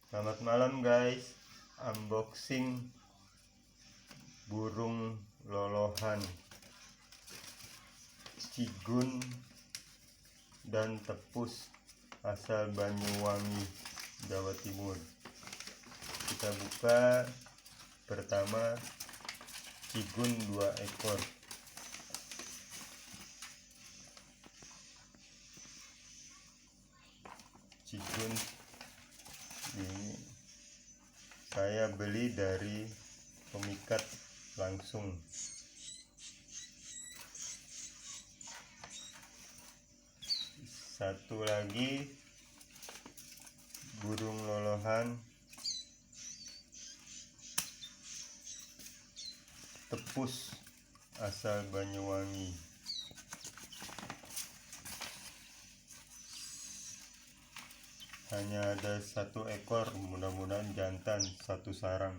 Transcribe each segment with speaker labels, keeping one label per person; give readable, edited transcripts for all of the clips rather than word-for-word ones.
Speaker 1: Selamat malam guys, unboxing burung lolohan, cigun dan tepus asal Banyuwangi, Jawa Timur. Kita buka pertama cigun 2 ekor. Cigun ini saya beli dari pemikat langsung. Satu lagi burung lolohan tepus asal Banyuwangi. Hanya ada 1 ekor, mudah-mudahan jantan, 1 sarang.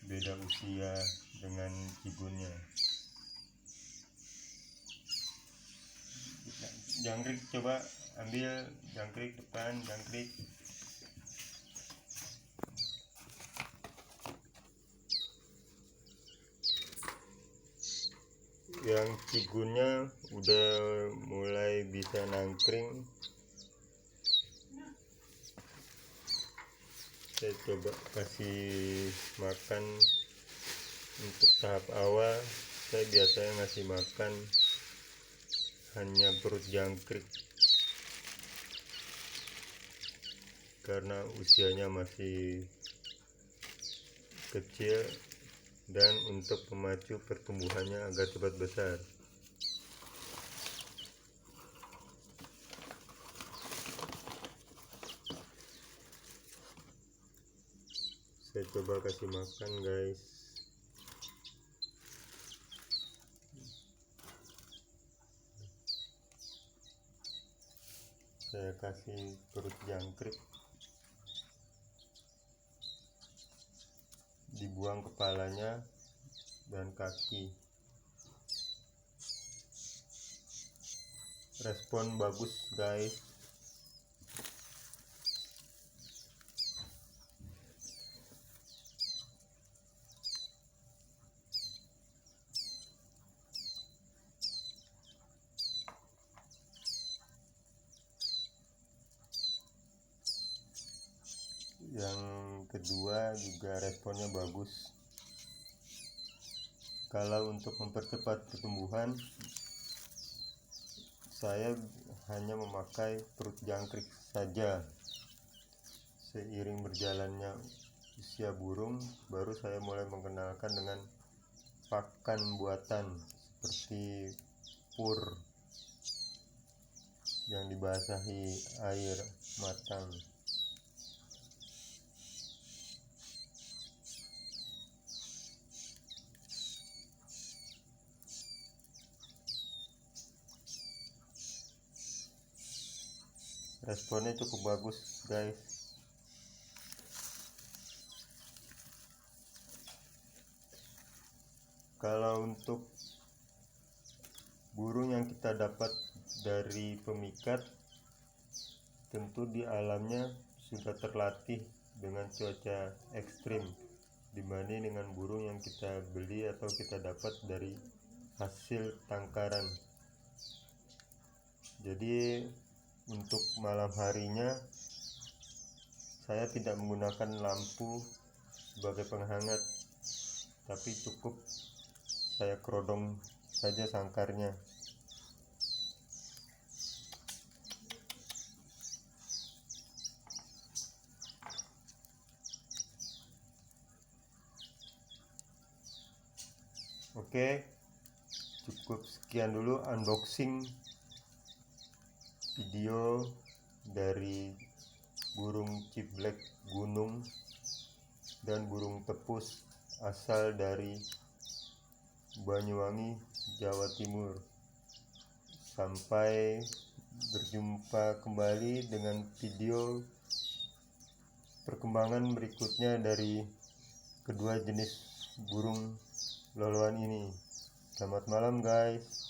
Speaker 1: Beda usia dengan cigunnya. Jangkrik, coba ambil jangkrik depan, jangkrik. Yang cigunnya udah mulai bisa nangkring. Saya coba kasih makan untuk tahap awal. Saya biasanya ngasih makan hanya perut jangkrik karena usianya masih kecil dan untuk memacu pertumbuhannya agar cepat besar. Saya coba kasih makan guys. Saya kasih perut jangkrik, dibuang kepalanya dan kaki. Respon bagus guys. Yang kedua juga responnya bagus. Kalau untuk mempercepat pertumbuhan, saya hanya memakai perut jangkrik saja. Seiring berjalannya usia burung, baru saya mulai mengenalkan dengan pakan buatan seperti pur yang dibasahi air matang. Responnya cukup bagus guys. Kalau untuk burung yang kita dapat dari pemikat, tentu di alamnya sudah terlatih dengan cuaca ekstrim dibanding dengan burung yang kita beli atau kita dapat dari hasil tangkaran. Jadi untuk malam harinya saya tidak menggunakan lampu sebagai penghangat, tapi cukup saya kerodong saja sangkarnya. Oke, cukup sekian dulu unboxing video dari burung Ciblek Gunung dan burung tepus asal dari Banyuwangi, Jawa Timur. Sampai berjumpa kembali dengan video perkembangan berikutnya dari kedua jenis burung lolohan ini. Selamat malam guys.